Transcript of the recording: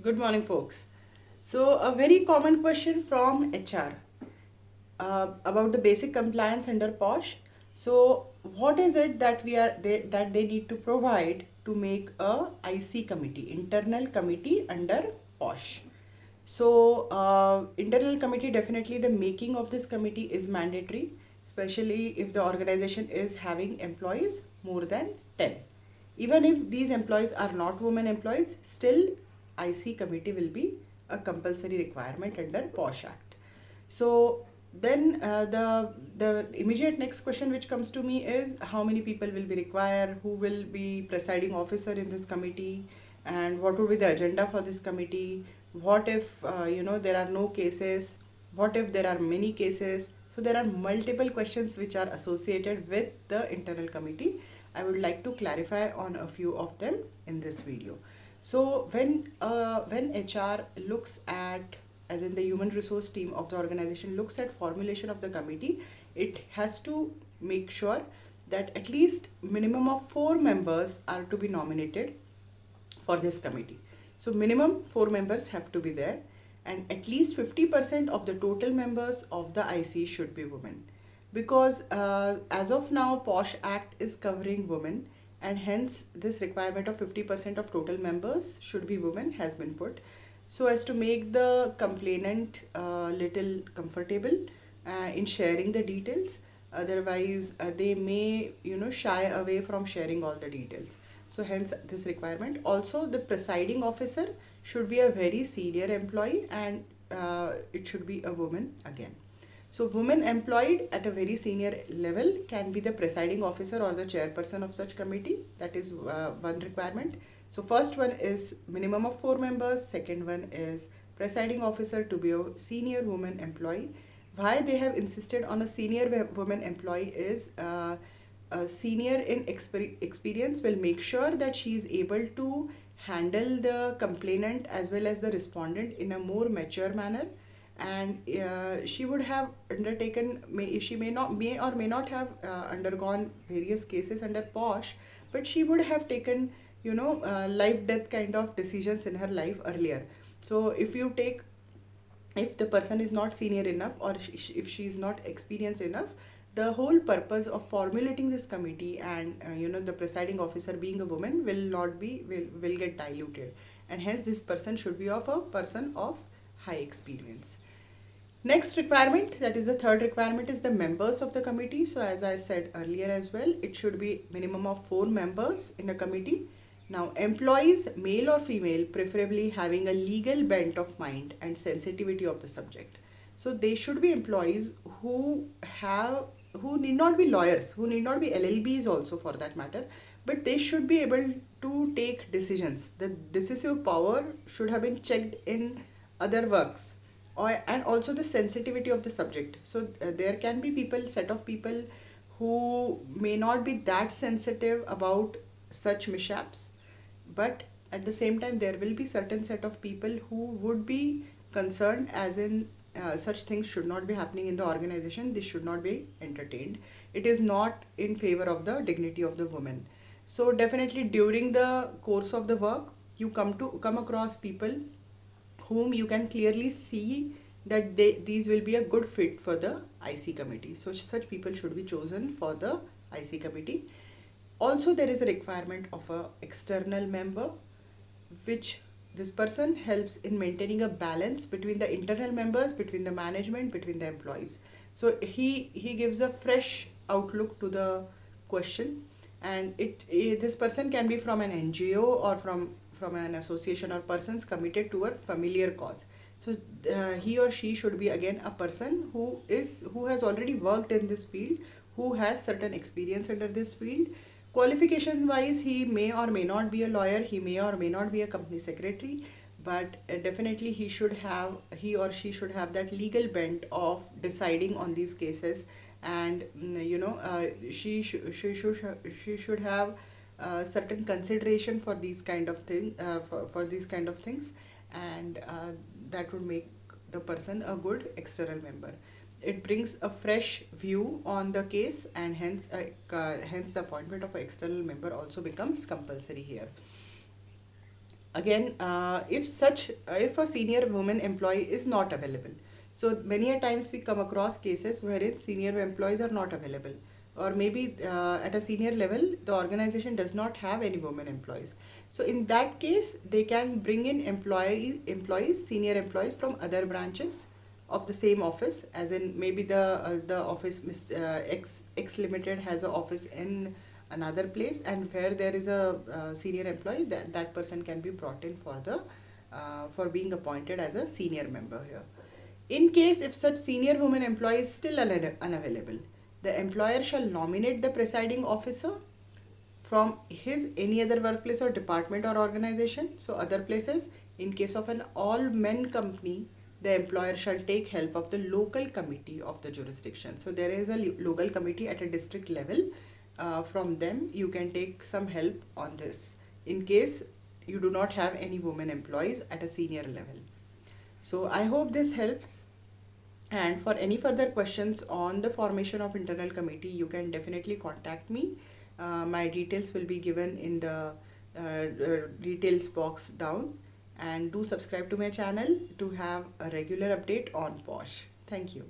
Good morning, folks. So, a very common question from HR about the basic compliance under Posh. So, what is it that they need to provide to make a IC committee, internal committee under Posh? So, internal committee, definitely the making of this committee is mandatory, especially if the organization is having employees more than 10. Even if these employees are not women employees, still IC committee will be a compulsory requirement under POSH Act. So then the immediate next question which comes to me is how many people will be required, who will be presiding officer in this committee, and what would be the agenda for this committee. What if there are no cases, what if there are many cases. So there are multiple questions which are associated with the internal committee. I would like to clarify on a few of them in this video. So when HR looks at, as in the human resource team of the organization looks at formulation of the committee, it has to make sure that at least minimum of 4 members are to be nominated for this committee. So minimum 4 members have to be there, and at least 50% of the total members of the IC should be women. Because as of now, POSH Act is covering women, and hence this requirement of 50% of total members should be women has been put, so as to make the complainant little comfortable in sharing the details. Otherwise, they may shy away from sharing all the details. So hence this requirement. Also, the presiding officer should be a very senior employee, and it should be a woman again. So women employed at a very senior level can be the presiding officer or the chairperson of such committee. That is one requirement. So first one is minimum of 4 members. Second one is presiding officer to be a senior woman employee. Why they have insisted on a senior woman employee is a senior in experience will make sure that she is able to handle the complainant as well as the respondent in a more mature manner, and she would have undertaken, she may or may not have undergone various cases under POSH, but she would have taken life death kind of decisions in her life earlier. So if the person is not senior enough, or if she is not experienced enough, the whole purpose of formulating this committee and the presiding officer being a woman will not be will get diluted, and hence this person should be of a person of high experience. Next requirement, that is the third requirement, is the members of the committee. So as I said earlier as well, it should be minimum of 4 members in a committee. Now, employees, male or female, preferably having a legal bent of mind and sensitivity of the subject. So they should be employees who need not be lawyers, who need not be LLBs also for that matter, but they should be able to take decisions. The decisive power should have been checked in other works, and also the sensitivity of the subject. So there can be set of people who may not be that sensitive about such mishaps, but at the same time there will be certain set of people who would be concerned, as in such things should not be happening in the organization, this should not be entertained, it is not in favor of the dignity of the woman. So definitely during the course of the work, you come across people whom you can clearly see that these will be a good fit for the IC committee. So such people should be chosen for the IC committee. Also, there is a requirement of a external member, which this person helps in maintaining a balance between the internal members, between the management, between the employees. So he gives a fresh outlook to the question, and this person can be from an NGO or from an association or persons committed to a familiar cause. So he or she should be again a person who has already worked in this field, who has certain experience under this field. Qualification wise, he may or may not be a lawyer, he may or may not be a company secretary, but definitely he or she should have that legal bent of deciding on these cases, and she should have certain consideration for these kind of for these kind of things, and that would make the person a good external member. It brings a fresh view on the case, and hence the appointment of an external member also becomes compulsory here. Again, if a senior woman employee is not available, so many a times we come across cases wherein senior employees are not available, or maybe at a senior level the organization does not have any women employees. So in that case they can bring in employees, senior employees from other branches of the same office, as in maybe the office X Limited has an office in another place, and where there is a senior employee, that person can be brought in for the for being appointed as a senior member here. In case if such senior woman employee is still unavailable, the employer shall nominate the presiding officer from his any other workplace or department or organization. So other places, in case of an all men company, the employer shall take help of the local committee of the jurisdiction. So there is a local committee at a district level. From them you can take some help on this in case you do not have any women employees at a senior level. So I hope this helps. And for any further questions on the formation of internal committee, you can definitely contact me. My details will be given in the details box down. And do subscribe to my channel to have a regular update on Posh. Thank you.